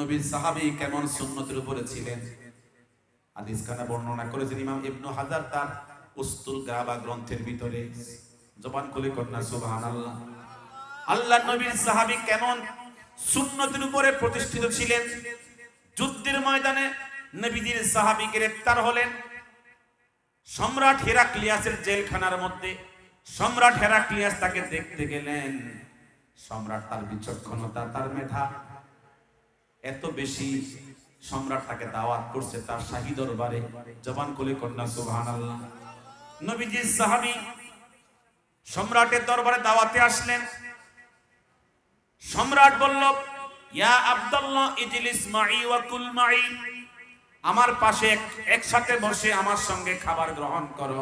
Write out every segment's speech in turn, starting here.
নবীর সাহাবী কেমন সুন্নতের উপরে ছিলেন হাদিস খানা বর্ণনা করেছেন ইমাম ইবনে হাজার তার উস্তুল গাবা গ্রন্থের ভিতরে। জবান খুলে কন্যা সুবহানাল্লাহ। আল্লাহর নবীর সাহাবী কেমন সুন্নতের উপরে প্রতিষ্ঠিত ছিলেন। যুদ্ধের ময়দানে নবীজির সাহাবী গ্রেফতার হলেন সম্রাট হেরাক্লিয়াসের জেলখানার মধ্যে। সম্রাট হেরাক্লিয়াস তাকে দেখতে গেলেন। সম্রাট তার বিচক্ষণতা, তার মেধা এত বেশি, সম্রাট তাকে দাওয়াত করছে তার শাহী দরবারে। জবান খুলে কন্যা সুবহানাল্লাহ। নবীজির সাহাবী সম্রাটের দরবারে দাওয়াতে আসলেন। সম্রাট বলল, ইয়া আব্দুল্লাহ ইজলিস মাই ওয়া কুল মাই, আমার পাশে একসাথে বসে আমার সঙ্গে খাবার গ্রহণ করো।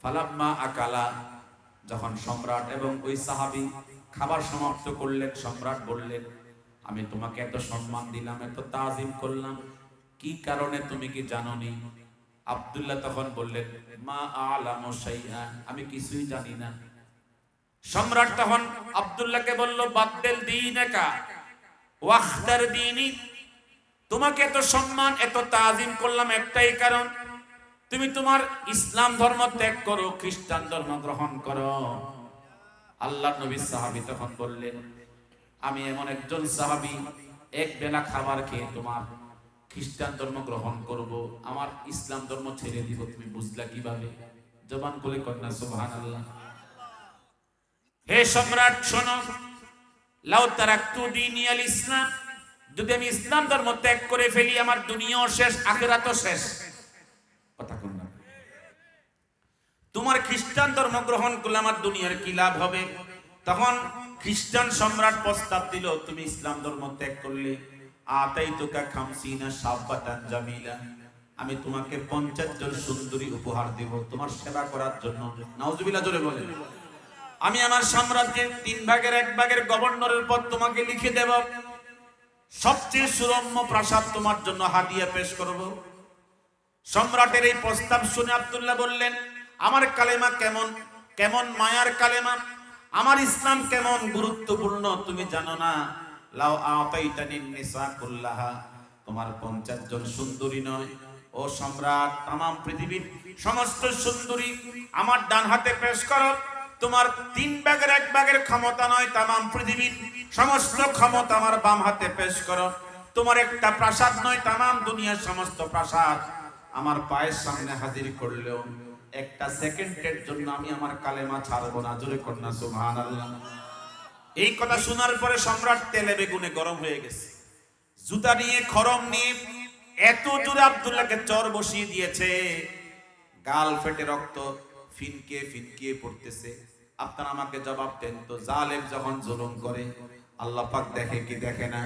ফালাম্মা আকালা, যখন সম্রাট এবং ওই সাহাবী খাবার সমাপ্ত করলেন, সম্রাট বললেন, আমি তোমাকে এত সম্মান দিলাম, এত তাজিম করলাম, কি কারণে তুমি কি জানোনি? আব্দুল্লাহ তখন বললেন, মা আ'লামু শাইআ, আমি কিছুই জানি না। সম্রাট তখন আব্দুল্লাহকে বলল, বাদদেল দীনাকা ওয়াখতার দীনি, তোমাকে এত সম্মান এত তাজিম করলাম একটাই কারণ, তুমি তোমার ইসলাম ধর্ম ত্যাগ করো, খ্রিস্টান ধর্ম গ্রহণ করো। আল্লাহর নবী সাহাবী তখন বললেন, আমি এমন একজন সাহাবী এক বেলা খাবার খেয়ে তোমার খ্রিস্টান ধর্ম গ্রহণ করব, আমার ইসলাম ধর্ম ছেড়ে দিব, তুমি বুঝলা কিভাবে? জবান খুলে কন্যা সুবহানাল্লাহ। হে সম্রাট শোনো, লাউ তারাকতু দীনি আল ইসলাম, যদি আমি ইসলাম ধর্ম ত্যাগ করে ফেলি, আমার দুনিয়াও শেষ আখিরাতও শেষ। কথা কোন না? তোমার খ্রিস্টান ধর্ম গ্রহণ করলে আমার দুনিয়ার কি লাভ হবে? তখন খ্রিস্টান সম্রাট প্রস্তাব দিল, তুমি ইসলাম ধর্ম ত্যাগ করলে আতাইতুকা খামসিনা শাবাতান জামিলা, আমি তোমাকে 50 জন সুন্দরী উপহার দেব তোমার সেবা করার জন্য। নাউজুবিল্লাহ জোরে বলেন। আমি আমার সাম্রাজ্যের 3 ভাগের 1 ভাগের গভর্নরের পদ তোমাকে লিখে দেব, সবচেয়ে সুরম্য প্রাসাদ তোমার জন্য হাদিয়া পেশ করব। সম্রাটের এই প্রস্তাব শুনে আব্দুল্লাহ বললেন, আমার কালেমা কেমন কেমন মায়ার কালেমা, আমার ইসলাম কেমন গুরুত্বপূর্ণ তুমি জানো না? লাউ আতাইতানি নিসা কুল্লাহা, তোমার 50 জন সুন্দরী নয় ও সম্রাট, तमाम পৃথিবীর সমস্ত সুন্দরী আমার ডান হাতে পেশ করো। তোমার 3 ভাগের 1 ভাগের ক্ষমতা নয়, तमाम পৃথিবীর সমস্ত ক্ষমতা আমার বাম হাতে পেশ করো। তোমার একটা প্রাসাদ নয়, तमाम দুনিয়ার সমস্ত প্রাসাদ আমার পায়ের সামনে হাজির করলেও একটা সেকেন্ডের জন্য আমি আমার কালেমা ছাড়বো না। জোরে কন্যা সুবহানাল্লাহ। এই কথা শোনার পরে সম্রাট তেলে বেগুনে গরম হয়ে গেছে। জুতা নিয়ে খড়ম নিয়ে এত জোরে আব্দুল্লাহকে চর বসিয়ে দিয়েছে, গাল ফেটে রক্ত ফিনকে ফিনকে পড়তেছে। আপনারা আমাকে জবাব দেন তো, জালেম যখন জুলুম করে আল্লাহ পাক দেখে কি দেখে না?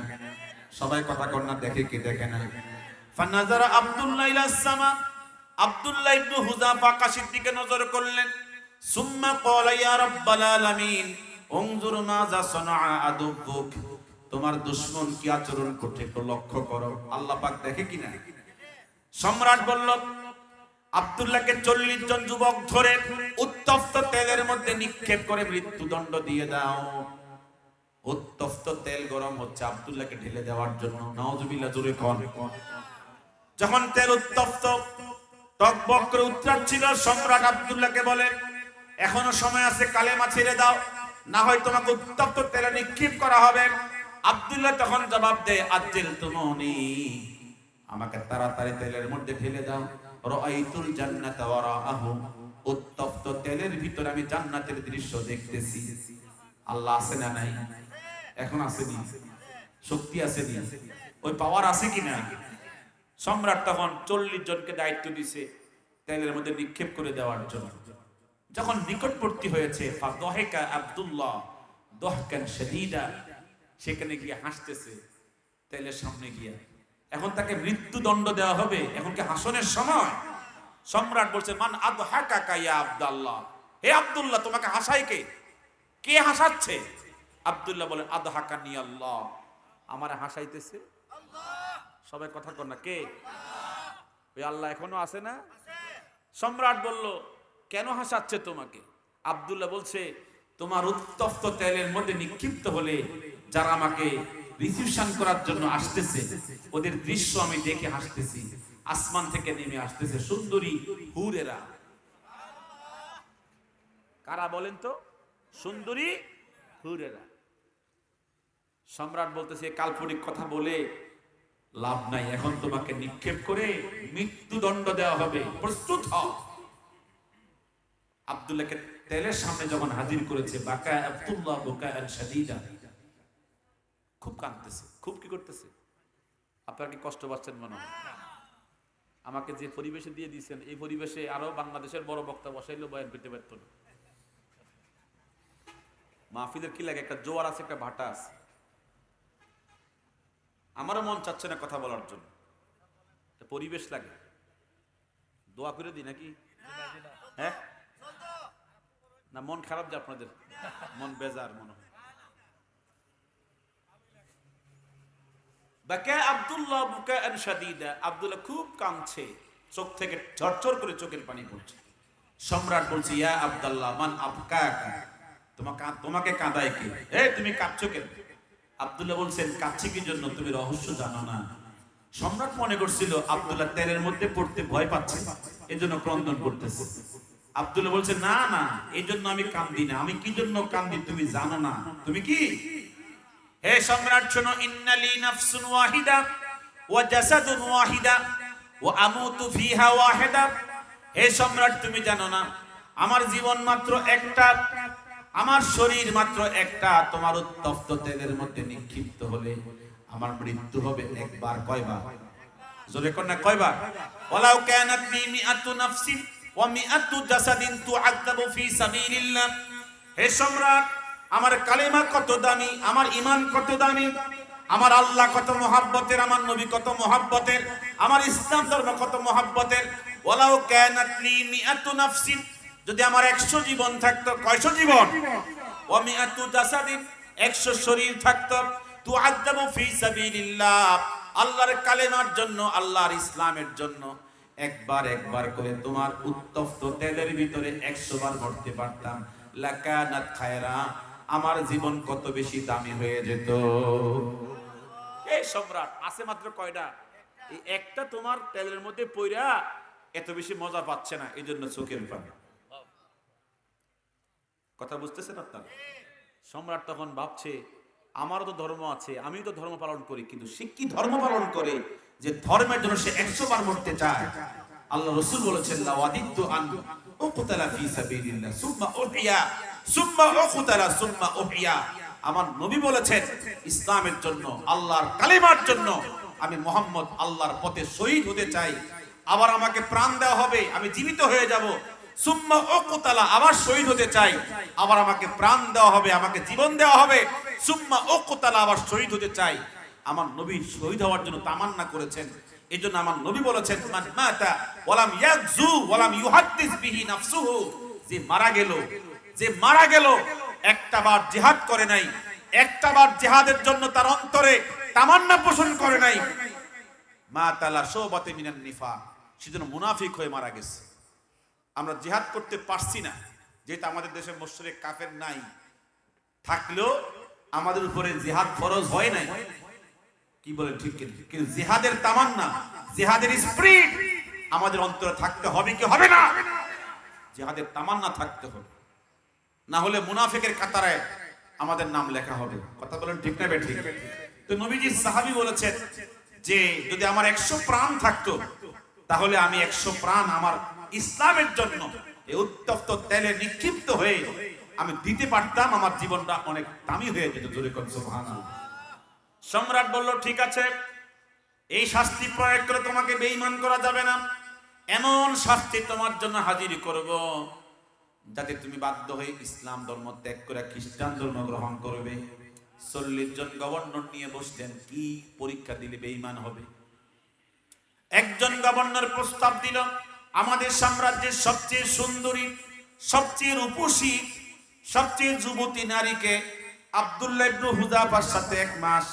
সবাই কথা কন্যা দেখে কি দেখে না? ফানাজারা আব্দুল্লাহ ইলাস সামা, আব্দুল্লাহ ইবনে হুযাফা আকাশের দিকে নজর করলেন। সুম্মা ক্বালা ইয়া রাব্বাল আলামিন উনজুর মাযা সানাআ আদুবুক, তোমার দুশমন কি আচরণ করতে একটু লক্ষ্য করো, আল্লাহ পাক দেখে কিনা? সম্রাট বলল, আব্দুল্লাহকে 40 জন যুবক ধরে উত্তপ্ত তেলের মধ্যে নিক্ষেপ করে মৃত্যুদণ্ড দিয়ে দাও। উত্তপ্ত তেল গরম হচ্ছে আব্দুল্লাহকে ঢেলে দেওয়ার জন্য। নাউজুবিল্লাহ জোরে কোন। যখন তেল উত্তপ্ত টকবক করে উতরাচ্ছিল, সম্রাট আব্দুল্লাহকে বলে, এখনো সময় আছে, কালেমা ছেড়ে দাও, না হয় তোমাকে উত্তপ্ত তেলে নিক্ষেপ করা হবে। আব্দুল্লাহ তখন জবাব দেয়, আজ্জিল তুমুনি, আমাকে তাড়াতাড়ি তেলের মধ্যে ঢেলে দাও। রাআইতুল জান্নাতা ওয়ারাআহু, উত্তপ্ত তেলের ভিতরে আমি জান্নাতের দৃশ্য দেখতেছি। আল্লাহ আছে না নাই? এখন আসেনি? শক্তি আসেনি? ওই পাওয়ার আছে কিনা? সম্রাট তখন 40 জনকে দায়িত্ব দিছে তেলের মধ্যে নিক্ষেপ করে দেওয়ার জন্য। যখন নিকটবর্তী হয়েছে, ফাদহাকা আব্দুল্লাহ দহকান শাদীদা, সেখানে গিয়ে হাসতেছে তেলের সামনে গিয়ে। এখন তাকে মৃত্যুদণ্ড দেওয়া হবে, এখন কি হাসনের সময়? সম্রাট বলছে, মান আদহাকাকা ইয়া আব্দুল্লাহ, হে আব্দুল্লাহ তোমাকে হাসায় কে? কে হাসাচ্ছে? আব্দুল্লাহ বলেন, আদহাকানি আল্লাহ, আমারে হাসাইতেছে আল্লাহ। সবাই কথা কর না, কে? ওই আল্লাহ এখনো আছে না? সম্রাট বলল, কেন হাসাচ্ছে তোমাকে? আব্দুল্লাহ বলছে, তোমার উত্তপ্ত তেলের মধ্যে নিক্ষিপ্ত হলে যারা আমাকে রিসিপশন করার জন্য আসতেছে, ওদের দৃশ্য আমি দেখে হাসতেছি। আসমান থেকে নেমে আসতেছে সুন্দরী হুরেরা। কারা বলেন তো? সুন্দরী হুরেরা। সম্রাট বলতেছে কাল্পনিক কথা বলে লাভ নাই, এখন তোমাকে নিক্ষেপ করে মৃত্যুদণ্ড দেওয়া হবে, প্রস্তুত হও। আব্দুল্লাহকে তেলের সামনে যখন হাজির করেছে, বাকা আব্দুল্লাহ বুকাআন শাদীদা, খুব কাঁদতেছে। খুব কি করতেছে? আপনারা কি কষ্ট পাচ্ছেন মনে হয়? আমাকে যে পরিবেশে দিয়ে দিয়েছেন, এই পরিবেশে আরো বাংলাদেশের বড় বক্তা বসাইলেও বয়ান পেতে পারত না। মাহফিলের কি লাগে, একটা জোয়ার আছে, একটা ভাটা আছে। আমারও মন চাচ্ছে না কথা বলার জন্য, পরিবেশ লাগে। দোয়া করে দিই নাকি? হ্যাঁ না, মন খারাপ যে আপনাদের, মন বেজার মনে হয়। বাকা আব্দুল্লাহ বুকাআন শাদীদা, আব্দুল্লাহ খুব কাঁদছে, চোখ থেকে ঝরঝর করে চোখের পানি পড়ছে। সম্রাট বলছে ইয়া আব্দুল্লাহ মান আবকাকা, তোমাকে কাঁদায় কে? এই তুমি কাঁদছো কেন? আব্দুল্লাহ বলছেন কাঁদছি কি জন্য তুমি রহস্য জানো না। সম্রাট মনে করছিল আব্দুল্লাহ তেলের মধ্যে পড়তে ভয় পাচ্ছে, এজন্য ক্রন্দন করতেছে। আব্দুল্লাহ বলছে না না, এই জন্য আমি কান্দি না। আমি কি জন্য কান্দি তুমি জানো না? তুমি কি? হে সম্রাট শোনো, ইন্নালি নাফসুন ওয়াহিদা ওয়া জাসাদুন ওয়াহিদা ওয়া আমুতু ফিহা ওয়াহিদা। হে সম্রাট তুমি জানো না, আমার জীবন মাত্র একটা, আমার শরীর মাত্র একটা। তোমার উত্তপ্ত তেলের মধ্যে নিক্ষিপ্ত হলে আমার মৃত্যু হবে একবার। কয়বার? জোরে কোন না, কয়বার? ওয়ালাউ কানাত লি মিআতু নাফসিন ওয়া মিআতু জাসাদিন তুআযাবু ফি সাবিলিল্লাহ। হে সম্রাট, আমার কালেমা কত দামি, আমার ঈমান কত দামি, আমার আল্লাহ কত মহব্বতের, আমার নবী কত মহব্বতের, আমার ইসলাম ধর্ম কত মহব্বতের। ওয়ালাউ কানাত লি মিআতু নাফসিন, যদি আমার 100 জীবন থাকতো। কয়শো জীবন? ওয়া মিআতু জাসাদিন, 100 শরীর থাকতো। তুআযাবু ফি সাবিলিল্লাহ, আল্লাহর কালেমার জন্য, আল্লাহর ইসলামের জন্য একবার একবার করে তোমার উত্তপ্ত তেলের ভিতরে 100 বার মরতে পারতাম। লাকানাত খায়রা, আমার জীবন কত বেশি দামি হয়ে যেত। এই সম্রাট আছে মাত্র কয়টা? এই একটা তোমার তেলের মধ্যে পইরা এত বেশি মজা পাচ্ছে না, এজন্য চোখের পানি। কথা বুঝতেছেন আপনারা? সম্রাট তখন ভাবছে আমারও তো ধর্ম আছে, আমিও তো ধর্ম পালন করি, কিন্তু সে কি ধর্ম পালন করে যে ধর্মের জন্য সে 100 বার মরতে চায়? আল্লাহ রাসূল বলেছেন লাওয়াদিতু আন উকতালা ফি সাবিলিল্লাহ সুম্মা উহিয়া সুম্মা উকতালা সুম্মা উহিয়া। আমার নবী বলেছেন ইসলামের জন্য, আল্লাহর কালিমার জন্য আমি মুহাম্মদ আল্লাহর পথে শহীদ হতে চাই, আবার আমাকে প্রাণ দেওয়া হবে, আমি জীবিত হয়ে যাব। সুম্মা উকতালা, আবার শহীদ হতে চাই, আবার আমাকে প্রাণ দেওয়া হবে, আমাকে জীবন দেওয়া হবে। সুম্মা উকতালা, আবার শহীদ হতে চাই। আমার নবী শহীদ হওয়ার জন্য তামান্না করেছেন। এজন্য আমার নবী বলেছেন মান মাতা ওয়ালাম ইয়াগজু ওয়ালাম ইউহাদ্দিস বিহি নাফসুহু, যে মারা গেল একটা বার জিহাদ করে নাই, একটা বার জিহাদের জন্য তার অন্তরে তামান্না পোষণ করে নাই, মাতালা শুবাতে মিনান নিফাক, সেজন্য মুনাফিক হয়ে মারা গেছে। আমরা জিহাদ করতে পারছি না, যেহেতু আমাদের দেশে মুশরিক কাফের নাই, থাকলেও আমাদের উপরে জিহাদ ফরজ হয় নাই। কি বলেন ঠিক? কিন্তু জিহাদের তামান্না, জিহাদের স্পিরিট আমাদের অন্তরে থাকতে হবে কি হবে না? জিহাদের তামান্না থাকতে হবে, না হলে মুনাফিকের কাতারে আমাদের নাম লেখা হবে। কথা বলেন ঠিক না বেঠিক? তো নবীজি সাহাবী বলেছেন যে যদি আমার 100 প্রাণ থাকতো, তাহলে আমি 100 প্রাণ আমার ইসলামের জন্য এই উত্তপ্ত তেলে নিক্ষিপ্ত হয়ে আমি দিতে পারতাম, আমার জীবনটা অনেক দামি হয়ে যেত। জোরে কোন সুবহানাল্লাহ। সম্রাট বলল ঠিক আছে, এই শাস্তি প্রয়োগ করে তোমাকে বেঈমান করা যাবে না, এমন শাস্তি তোমার জন্য হাজির করব যাতে তুমি বাধ্য হয়ে ইসলাম ধর্ম ত্যাগ করে খ্রিস্টান ধর্ম গ্রহণ করবে। 40 জন গভর্নর নিয়ে বসলেন, কি পরীক্ষা দিলে বেঈমান হবে। একজন গভর্নর প্রস্তাব দিল, আমাদের সাম্রাজ্যের সবচেয়ে সুন্দরী, সবচেয়ে রূপসী, সবচেয়ে যুবতী নারীকে আব্দুল্লাহ ইবনে হুযাফার সাথে 1 মাস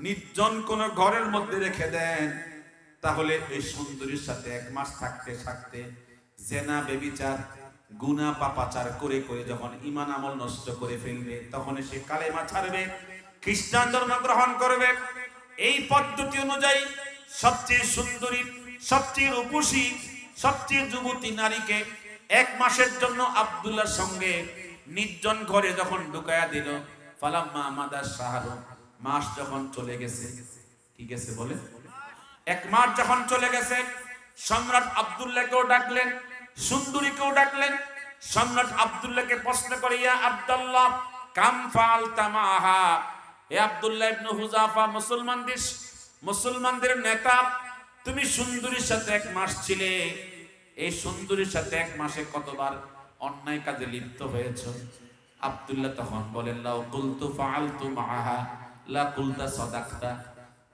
নির্জন কোন ঘরের মধ্যে রেখে দেন, তাহলে এই সুন্দরীর সাথে 1 মাস থাকতে থাকতে জেনা, ব্যভিচার, গুনাহ, পাপাচার করে করে যখন ঈমান আমল নষ্ট করে ফেলবে, তখন সে কালেমা ছাড়বে। খ্রিস্টান ধর্ম গ্রহণ করবে। এই পদ্ধতি অনুযায়ী সবচেয়ে সুন্দরী, সবচেয়ে রূপসী, সবচেয়ে যুবতী নারীকে 1 মাসের জন্য আব্দুল্লাহর সঙ্গে নির্জন ঘরে যখন ঢুকায়া দিল, ফালাম্মা আমাদার শাহরু, মাস যখন চলে গেছে, কি গেছে বলে, 1 মাস যখন চলে গেছে, সম্রাট আব্দুল্লাহকেও ডাকলেন, সুন্দরীকেও ডাকলেন। সম্রাট আব্দুল্লাহকে প্রশ্ন করে, ইয়া আব্দুল্লাহ কাম ফাআলতা মাহা, হে আব্দুল্লাহ ইবনে হুযাফা, মুসলমানদের নেতা, তুমি সুন্দরীর সাথে 1 মাস ছিলে, এই সুন্দরীর সাথে 1 মাসে কতবার অন্যায় কাজে লিপ্ত হয়েছো? আব্দুল্লাহ তখন বলেন, লাউ কুলতু ফাআলতু মাহা লা কুলতা সাদাকতা,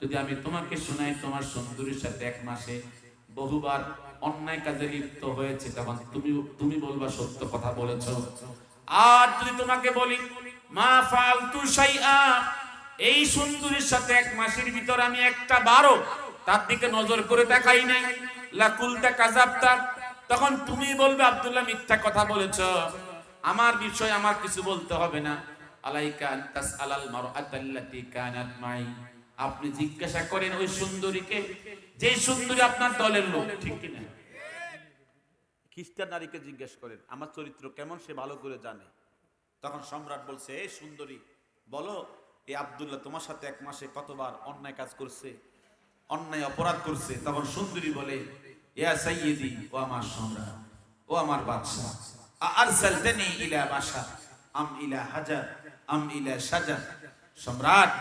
যদি আমি তোমাকে শোনাই তোমার সুন্দরীর সাথে 1 মাসে বহুবার অন্যায় কাজে লিপ্ত হয়েছে, তখন তুমি বলবা সত্য কথা বলেছো। আর যদি তোমাকে বলি মা ফাআলতু শাইআ, এই সুন্দরীর সাথে 1 মাসের ভিতর আমি একটা বারও তার দিকে নজর করে দেখাই নাই, লা কুলতা কাযাবতা, তখন তুমি বলবে আব্দুল্লাহ মিথ্যা কথা বলেছো। আমার বিষয় আমার কিছু বলতে হবে না। আলাইকা আন তাসআলাল মারআতাল্লাতী কানাত মাই, আপনি জিজ্ঞাসা করেন ওই সুন্দরীকে, যে সুন্দরী আপনার দলের লোক, ঠিক কি না? খ্রিস্টান নারীকে জিজ্ঞেস করেন আমার চরিত্র কেমন, সে ভালো করে জানে। তখন সম্রাট বলছে, এই সুন্দরী বলো, এই আব্দুল্লাহ তোমার সাথে 1 মাসে কতবার অন্যায় কাজ করছে, অন্যায় অপরাধ করছে? তখন সুন্দরী বলে, ইয়া সাইয়্যিদি, ও আমার সম্রাট, ও আমার বাদশা, আরসালতানি ইলা বাশার আম ইলা হাজার আম ইলা শাজার, সম্রাট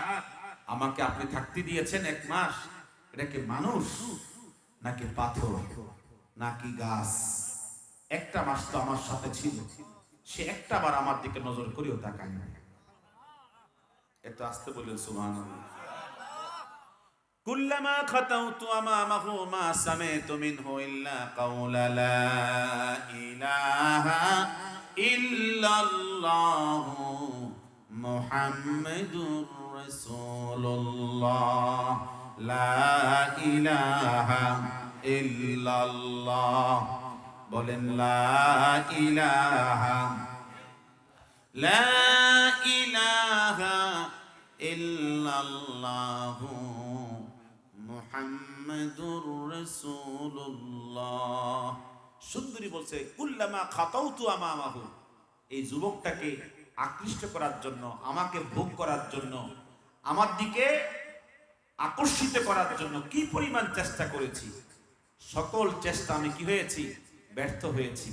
আমাকে আপনি থাকতে দিয়েছেন 1 মাস, এটা কি মানুষ নাকি পাথর নাকি গাছ? 1টা মাস তো আমার সাথে ছিল, সে একটা বার আমার দিকে নজর করেও তাকায় না। এত আস্তে বলেন সুবহানাল্লাহ। কুল্লামা খাতাউতু আমামাহু মা সামিতু মিনহু ইল্লা কাওলা লা ইলাহা ইল্লাল্লাহু মুহাম্মাদুর রাসূলুল্লাহ, লা ইলাহা ইল্লাল্লাহ, বলেন লা ইলাহা, লা ইলাহা ইল্লাল্লাহু মুহাম্মাদুর রাসূলুল্লাহ। সুন্দরী বলছে, কুল্লামা খাতাউতু আমামাহু, এই যুবকটাকে আকৃষ্ট করার জন্য, আমাকে ভোগ করার জন্য, আমার দিকে আকর্ষিত করার জন্য কি পরিমাণ চেষ্টা করেছি, সকল চেষ্টা আমি কি হয়েছি, ব্যর্থ হয়েছি।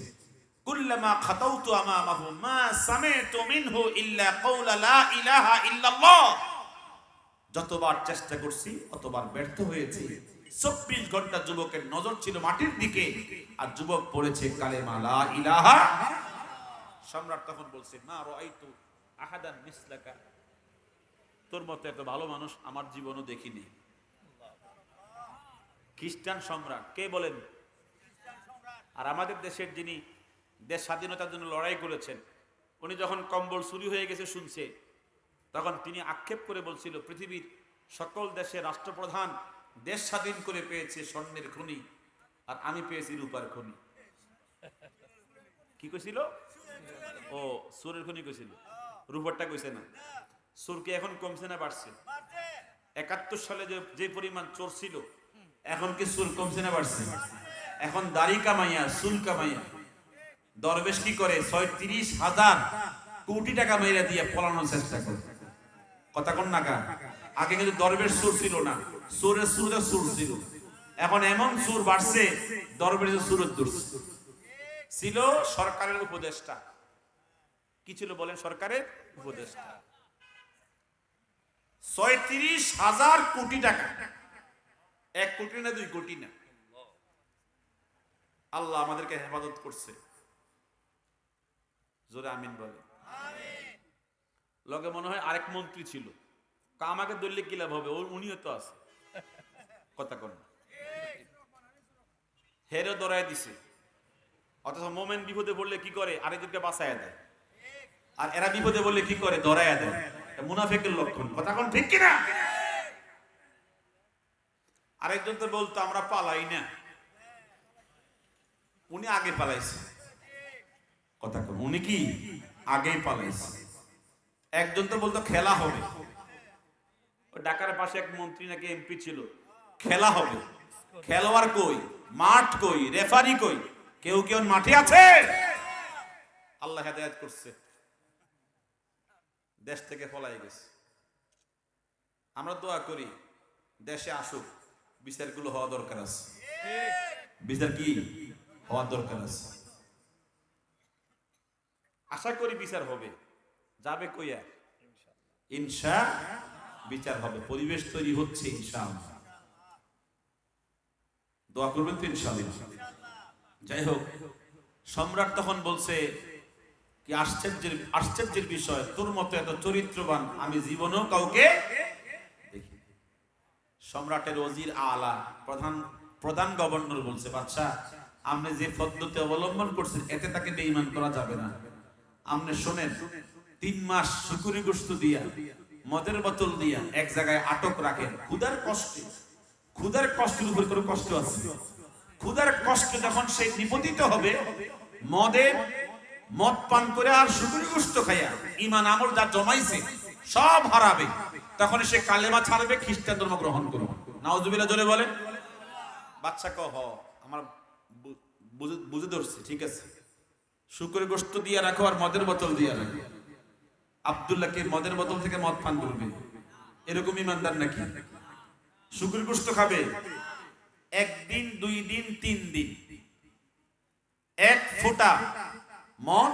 কুল্লামা খাতাউতু আমামাহু মা সামিতু মিনহু ইল্লা কাওলা লা ইলাহা ইল্লাল্লাহ, যতবার চেষ্টা করছি অতবার ব্যর্থ হয়েছি। 24 ঘন্টা যুবকের নজর ছিল মাটির দিকে, আর যুবক পড়েছে কালেমা লা ইলাহা। সম্রাট তখন বলছে, মা রাআইতু আহাদান মিসলাকা, তোর মতো এত ভালো মানুষ আমার জীবনও দেখিনি। খ্রিস্টান সম্রাট কে বলেন? আর আমাদের দেশের যিনি দেশ স্বাধীনতার জন্য লড়াই করেছেন, উনি যখন কম্বল চুরি হয়ে গেছে শুনছে, তখন তিনি আক্ষেপ করে বলছিল, পৃথিবীর সকল দেশের রাষ্ট্রপ্রধান দেশ স্বাধীন করে পেয়েছে স্বর্ণের খনি, আর আমি পেয়েছি রূপার খনি। কি কইছিল? ও সুরের খনি কইছিল, রূপারটা কইছে না। সুর কি এখন কমছে না বাড়ছে? 71 সালে যে পরিমাণ চোর ছিল, এখন কি সুর কমছে না বাড়ছে? এখন দাড়ি কামাইয়া, চুল কামাইয়া দরবেশ কি করে, 36,000 কোটি টাকা মেরে দিয়ে পলানোর চেষ্টা করে। কথা কোন নাকা? আগে কিন্তু দরবেশ সুর ছিল না, সুরের সুরে সুর ছিল। এখন এমন সুর বাড়ছে, দরবেশের সুরের দূর ছিল। সরকারের উপদেষ্টা কি ছিল বলেন? সরকারের উপদেষ্টা। 36,000 কোটি টাকা, 1 কোটি না 2 কোটি না। আল্লাহ আমাদেরকে হেফাজত করছে, জোরে আমিন বলে। লগে মনে হয় আরেক মন্ত্রী ছিল, আমাকে দললে কি লাভ হবে, উনিও তো আছে। কথা কোন হেরে দৌড়ায় দিছে, অথচ মোমেন বিপদে পড়লে কি করে, আরেকজনকে বাঁচায় দেয়। আর এরা বিপদে বললে কি করে, ধরায় দেয়। মুনাফিকের লক্ষণ। কথা কোন ঠিক কিনা? আরেকজন তো বলতো আমরা পালাই না, উনি আগে পালাইছে। কথা কোন, উনি কি আগে পালাইছে। একজন তো বলতো খেলা হবে, ঢাকার পাশে এক মন্ত্রী নাকি এমপি ছিল, খেলা হবে, খেলোয়াড় কই, মাঠ কই, রেফারি কই, কেউ কেউ মাঠে আছে? আল্লাহ হেদায়েত করছে, দেশ থেকে পলাই গেছে। আমরা দোয়া করি দেশে আসুক, বিচারগুলো হওয়া দরকার আছে। বিচার কি হওয়া দরকার আছে, আশা করি বিচার হবে। যাবে কইয়া? ইনশা বিচার হবে, পরিবেশ তৈরি হচ্ছে ইনশাআল্লাহ। দোয়া করবেন তো ইনশাআল্লাহ। যাই হোক, সম্রাট তখন বলছে কি আশ্চর্যের বিষয়, তোর মতো এত চরিত্রবান আমি জীবনেও কাউকে দেখি। সম্রাটের ওজির আলা, প্রধান গভর্নর বলছে, বাদশা আপনি যে পদ্ধতি অবলম্বন করছেন এতে তাকে বেঈমান করা যাবে না। আপনি শোনেন, 3 মাস শুকুরি গোশত দিয়া, মদের বোতল দিয়া এক জায়গায় আটক রাখেন, ক্ষুধার কষ্টের উপর কোনো কষ্ট আছে? ক্ষুধার কষ্ট যখন সে নিপতিত হবে, মদ পান করে আর শুকুরি গোশত খাইয়া ঈমান আমল যা জমাইছে সব হারাবে, তখন সে কালেমা ছাড়বে, খ্রিস্টান ধর্ম গ্রহণ করবে। নাউজুবিল্লাহ জোরে বলেন। বাদশা কহ আমার বুঝে ধরছে, ঠিক আছে, শুকুরি গোশত দিয়া রাখো আর মদের বোতল দিয়া রাখো। আব্দুল্লাহকে মদের বোতল থেকে মদ পান করবে, এরকম ইমানদার নাকি? শুকুরি গোশত খাবে 1 দিন 2 দিন 3 দিন, 1 ফোঁটা মদ,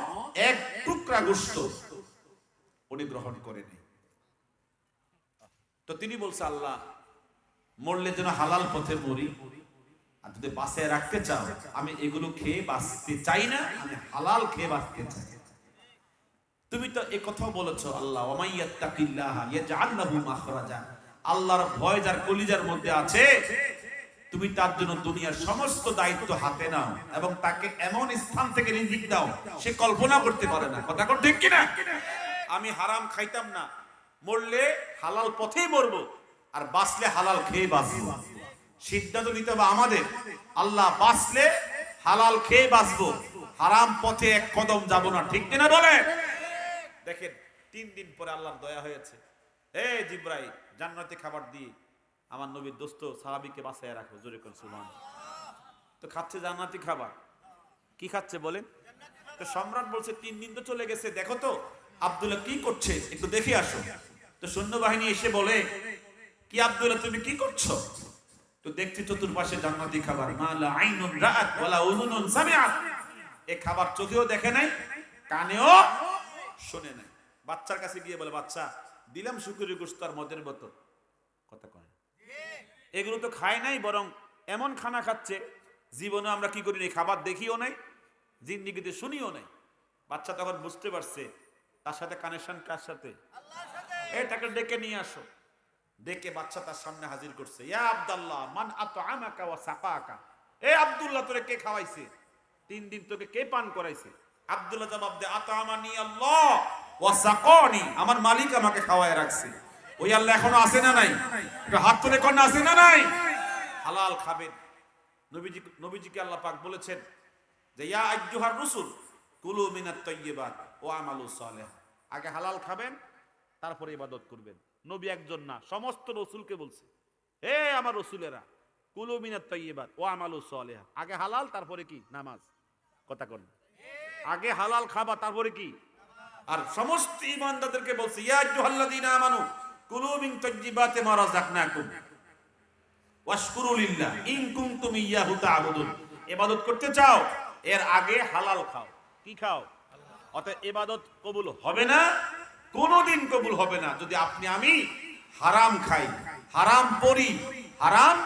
1 টুকরা গোশত উনি গ্রহণ করেনি। তো তিনি বলছে, আল্লাহ মরলে যেন হালাল পথে মরি, আর যদি বাঁচিয়ে রাখতে চাও আমি এগুলো খেয়ে বাঁচতে চাই না, আমি হালাল খেয়ে বাঁচতে চাই। তুমি তো এই কথাও বলেছো, আল্লাহ ওয়ামাইয়াত্তাকিল্লাহ ইয়াজআল লাহু মাখরাজা, আল্লাহর ভয় যার কলিজার মধ্যে আছে তুমি তার জন্য দুনিয়ার সমস্ত দায়িত্ব হাতে নাও এবং তাকে এমন স্থান থেকে রিজিক দাও সে কল্পনা করতে পারে না। কথা কোন ঠিক কিনা? আমি হারাম খাইতাম না, মরলে হালাল পথেই মরবো, আর বাঁচলে হালাল খেয়ে বাঁচবো। সিদ্ধান্ত নিতে হবে আমাদের, আল্লাহ বাঁচলে হালাল খেয়ে বাঁচবো, হারাম পথে এক কদম যাব না। ঠিক কিনা বলে? দেখেন 3 দিন পরে আল্লাহর দয়া হয়েছে, জিবরাইল জান্নাতি খাবার দিয়ে আমার নবীর দোস্ত সাহাবীকে বাঁচায় রাখো। জোরে করে সুবহানাল্লাহ। তো খাচ্ছে জান্নাতি খাবার, কি খাচ্ছে বলেন? তো সম্রাট বলছে 3 দিন তো চলে গেছে, দেখো তো আব্দুল্লাহ কি করছে, একটু দেখে আসো। তো সৈন্যবাহিনী এসে বলে, কি আব্দুল্লাহ তুমি কি করছো? তো দেখছি চতুর্পাশে জান্নাতি খাবার, মালা আইনুন রাআত ওয়ালা উযুনুন সামিআত, এই খাবার চোখেও দেখে নাই, কানেও শুনে নাই। বাচ্চার কাছে গিয়ে বলে, বাচ্চা দিলাম শুকুরি গোশত আর মদের বোতল, কথা কয় এগুলো তো খায় নাই, বরং এমন খানা খাচ্ছে জীবনে আমরা কি করি নাই, খাবার দেখিও নাই, জিন্দেগিতে শুনিও নাই। বাচ্চা তখন বুঝতে পারছে তার সাথে কানেকশন কার সাথে? আল্লাহর সাথে। এটাকে ডেকে নিয়ে আসো। ডেকে বাচ্চা তার সামনে হাজির করছে, ইয়া আব্দুল্লাহ মান আতআমাকা ওয়া সাকাকা, আব্দুল্লাহ তোরে কে খাওয়াইছে, 3 দিন তোকে কে পান করাইছে? আব্দুল্লাহ জবাব দেয়, আতআমানি আল্লাহ ওয়া সাকানি, আমার মালিক আমাকে খাওয়ায় রাখছে। ওই আল্লাহ এখনো আছে না নাই? একটু হাত তুলে কোন আছে না নাই? হালাল খাবেন। নবীজিকে আল্লাহ পাক বলেছেন যে ইয়া আইয়ুহার রাসূল কুলু মিনাত তাইয়্যিবাত ওয়া আমালু সালিহ, আগে হালাল খাবেন তারপরে ইবাদত করবেন। নবী একজন না, সমস্ত রাসূলকে বলছে, হে আমার রাসূলেরা, কুলু মিনাত তাইয়্যিবাত ওয়া আমালু সালিহ, আগে হালাল তারপরে কি? নামাজ। কথা কোন? আগে হালাল খাবা তারপরে কি? আর সমস্ত ঈমানদারদেরকে বলছে, ইয়া আইয়ুহাল্লাযীনা আমানু কুলু মিন তাইয়্যিবাতি মা রাযাকনাকুম ওয়াশকুরু লিল্লাহ ইন কুনতুম ইয়াহু তা'বুদুন, ইবাদত করতে চাও এর আগে হালাল খাও। কি খাও? অতএব ইবাদত কবুল হবে না, কোনোদিন কবুল হবে না যদি আমি হারাম খাই, হারাম পড়ি, হারাম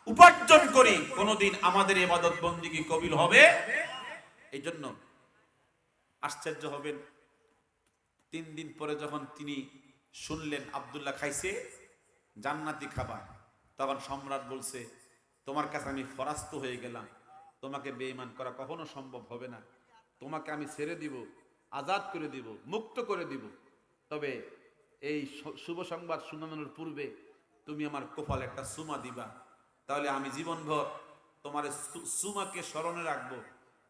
উপার্জন করি, কোনোদিন আমাদের ইবাদত বন্দেগী কবুল হবে। এই জন্য আশ্চর্য হবেন, 3 দিন পরে যখন তিনি শুনলেন আব্দুল্লাহ খাইছে জান্নাতি খাবার, তখন সম্রাট বলছে, তোমার কাছে আমি ফরাস্ত হয়ে গেলাম, তোমাকে বেঈমান করা কখনো সম্ভব হবে না, তোমাকে আমি ছেড়ে দিব, আজাদ করে দিব, মুক্ত করে দিব, তবে এই শুভ সংবাদ শোনানোর পূর্বে তুমি আমার কপালে একটা সুমা দিবা, তাহলে আমি জীবনভর তোমার সুমাকে স্মরণে রাখবো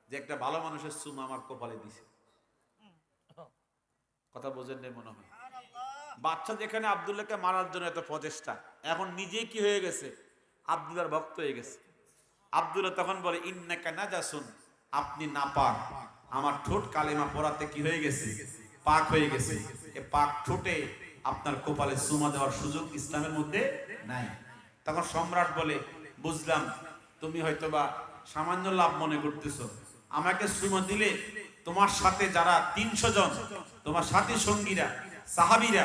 যে একটা ভালো মানুষের সুমা আমার কপালে দিছে। কথা বোঝেন না মনে হয়? বাচ্চা যেখানে আব্দুল্লাহকে মারার জন্য এত প্রচেষ্টা, এখন নিজেই কি হয়ে গেছে, আব্দুল্লাহর ভক্ত হয়ে গেছে। আব্দুল্লাহ তখন বলে ইন্নাকা নাজাসুন, আপনি নাপাক। আমার ঠোঁট কালেমা পড়াতে কি হয়ে গেছে, পাক হয়ে গেছে। এ পাক ঠোঁটে আপনার কপালে চুমা দেওয়ার সুযোগ ইসলামের মধ্যে নাই। তখন সম্রাট বলে বুঝলাম তুমি হয়তোবা সামান্য লাভ মনে করতেছো, আমাকে চুমা দিলে তোমার সাথে যারা 300 জন তোমার সাথী সঙ্গীরা সাহাবীরা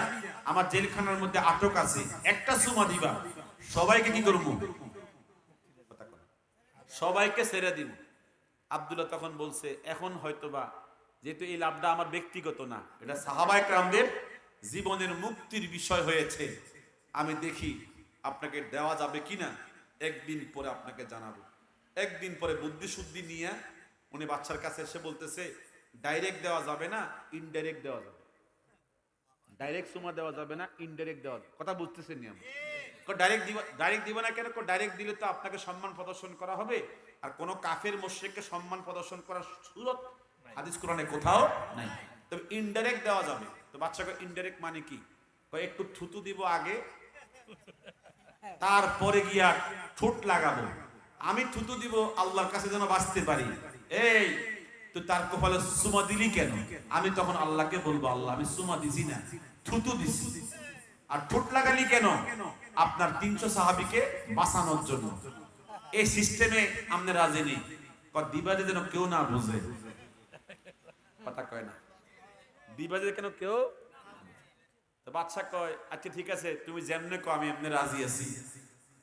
আমার জেলখানার মধ্যে আটক আছে, একটা চুমা দিবা, সবাইকে কি করবো, সবাইকে ছেড়ে দিব। আব্দুল্লাহ তখন বলছে এখন হয়তোবা যেহেতু এই লাভটা আমার ব্যক্তিগত না, এটা সাহাবায়ে কেরামদের জীবনের মুক্তির বিষয় হয়েছে, আমি দেখি আপনাকে দেওয়া যাবে কিনা, একদিন পরে আপনাকে জানাবো। একদিন পরে বুদ্ধি শুদ্ধি নিয়ে উনি বাচ্চার কাছে এসে বলতেছে ডাইরেক্ট দেওয়া যাবে না, ইনডাইরেক্ট দেওয়া যাবে। ডাইরেক্ট সুমা দেওয়া যাবে না, ইনডাইরেক্ট দেওয়া যাবে। কথা বুঝতেছেন নি? ডাইরেক্ট দিবা না কেন? ডাইরেক্ট দিলে তো আপনাকে সম্মান প্রদর্শন করা হবে, আর কোন কাফের মুশরিককে সম্মান প্রদর্শন করার সুযোগ হাদিস কোরআনে কোথাও নাই। তবে ইনডাইরেক্ট দেওয়া যাবে। তো বাচ্চাকে ইনডাইরেক্ট মানে কি? একটু থুতু দিব আগে, তারপরে গিয়া ঠোঁট লাগাবো। আমি থুতু দিব আল্লাহর কাছে যেন বাঁচতে পারি। এই তো তার কপালে সুমা দিলি কেন? আমি তখন আল্লাহকে বলবো আল্লাহ আমি সুমা দিছি না, থুতু দিছি। আর ঠোঁট লাগালি কেন? আপনার 300 সাহাবীকে বাঁচানোর জন্য। এই সিস্টেমে আপনি রাজি নেই, দিবাজে যেন কেউ না বুঝে। কথা কয় না, দিবাজে কেন কেউ। তো বাচ্চা কয় আচ্ছা ঠিক আছে, তুমি যেমনে কো আমি এমনি রাজি আছি।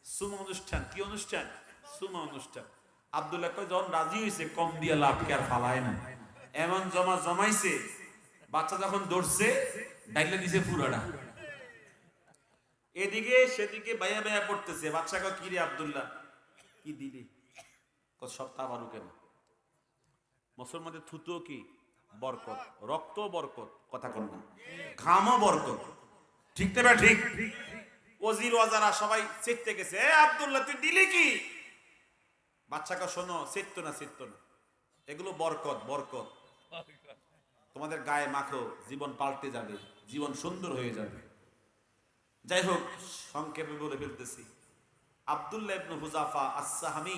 সুমা অনুষ্ঠান, কি অনুষ্ঠান? সুমা অনুষ্ঠান। আব্দুল্লাহ কয় যখন রাজি হয়েছে কম দিয়া লাভ কে আর ফালায় না, এমন জমাইছে, বাচ্চা যখন দৌড়ছে ডাইলে দিছে পুরাটা। এদিকে সেদিকে বাইয়া বাইয়া পড়তেছে। বাচ্চা কয় কি রে আব্দুল্লাহ কি দিলি? সপ্তাহ বারো কেন? মুসলমানদের থুতো কি বরকত, রক্ত বরকত, কথা কন না, ঘামও বরকত, ঠিক না? ঠিক। ওজির ওয়াজারা সবাই চেকতে গেছে, এ আব্দুল্লাহ তুই দিলি কি? বাচ্চাকে শোনো, চেততো না, এগুলো বরকত, বরকত। তোমাদের গায়ে মাখো, জীবন পাল্টে যাবে, জীবন সুন্দর হয়ে যাবে। যাই হোক, সংক্ষেপে বলে ফেলতেছি, আব্দুল্লাহ ইবনে হুযাফা আস-সাহামী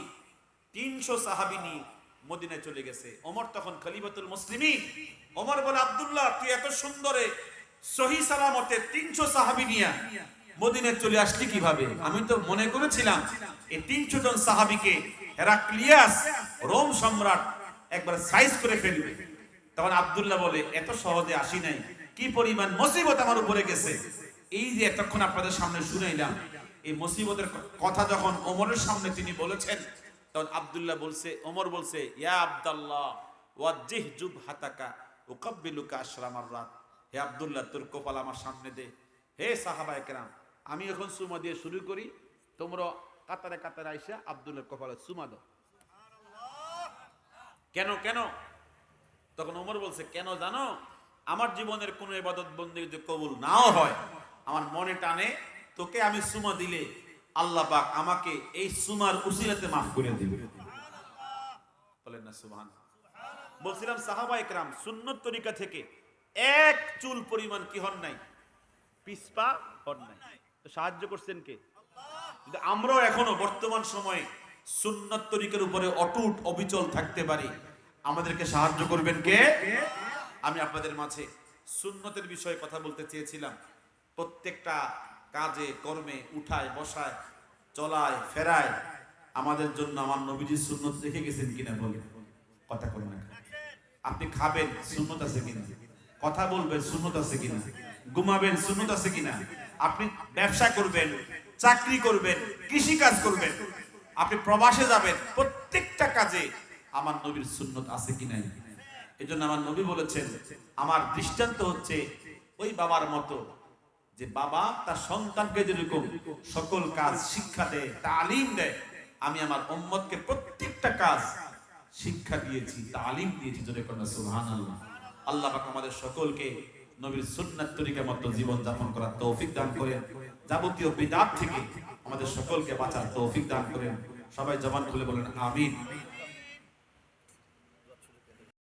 300 সাহাবী নিয়ে মদিনায় চলে গেছে। ওমর তখন খলিফাতুল মুসলিমিন। ওমর বলে আব্দুল্লাহ তুই এত সুন্দরে সহি সালামতে 300 সাহাবী নিয়ে মদিনায় চলে আসলি কিভাবে? আমি তো মনে করেছিলাম এই 300 জন সাহাবীকে হেরাক্লিয়াস রোম সম্রাট একবার সাইজ করে ফেলবে। তখন আব্দুল্লাহ বলে এত সহজে আসি নাই, কি পরিমাণ মুসিবত আমার উপরে গেছে। এই যে এতক্ষণ আপনাদের সামনে শুনাইলাম, এই মুসিবতের কথা যখন ওমরের সামনে তিনি বলেছেন, তখন আব্দুল্লাহ বলছে, ওমর বলছে ইয়া আব্দুল্লাহ ওয়াজ্জিহ জুবহাতাকা উকাব্বিলুকা আশরা মাররাত। হে আব্দুল্লাহ তোর কপাল আমার সামনে দে। হে সাহাবায়ে কেরাম, আমি এখন চুমা দিয়ে শুরু করি, তোমরা কাতারে কাতারে আইসা আব্দুল্লাহর কপালে চুমা দাও। কেন কেন? তখন ওমর বলছে কেন জানো? আমার জীবনের কোনো ইবাদত বন্দেগী যদি কবুল নাও হয়, আমার মনে টানে তোকে আমি সুমা দিলে আল্লাহ পাক আমাকে এই সুমার উসিলাতে মাফ করে দিবে। বলেন না সুবহানাল্লাহ। বলছিলাম সাহাবায়ে কেরাম সুন্নত তরিকা থেকে এক চুল পরিমাণ কি হন নাই, পিছপা হন নাই। তো সাহায্য করছেন কে? কিন্তু আমরাও এখনো বর্তমান সময়ে সুন্নত তরিকার উপরে অটুট অবিচল থাকতে পারি, আমাদেরকে সাহায্য করবেন কে? আমি আপনাদের মাঝে সুন্নতের বিষয়ে কথা বলতে চেয়েছিলাম। প্রত্যেকটা কাজে কর্মে, উঠায় বসায়, চলায় ফেরায় আমাদের জন্য আমার নবীজি সুন্নত রেখে গেছেন কিনা বলেন। কথা বলেন না। আপনি খাবেন সুন্নত আছে কিনা, কথা বলবেন সুন্নত আছে কিনা, ঘুমাবেন সুন্নত আছে কিনা, আপনি ব্যবসা করবেন, চাকরি করবেন, কৃষি কাজ করবেন, আপনি প্রবাসে যাবেন, প্রত্যেকটা কাজে আমার নবীর সুন্নত আছে কি নাই। এজন্য আমার নবী বলেছেন আমার দৃষ্টান্ত হচ্ছে ওই বাবার মতো, যে বাবা তার সন্তানকে যেরকম সকল কাজ শিক্ষা দেয়, তালিম দেয়, আমি আমার উম্মতকে প্রত্যেকটা কাজ শিক্ষা দিয়েছি, তালিম দিয়েছি। জোরে কন্যা সুবহানাল্লাহ। আল্লাহ পাক আমাদের সকলকে নবীর সুন্নাত তরিকা মতো জীবন যাপন করার তৌফিক দান করেন, যাবতীয় বিদআত থেকে আমাদের সকলকে বাঁচার তৌফিক দান করেন। সবাই জবান খুলে বলেন আমিন।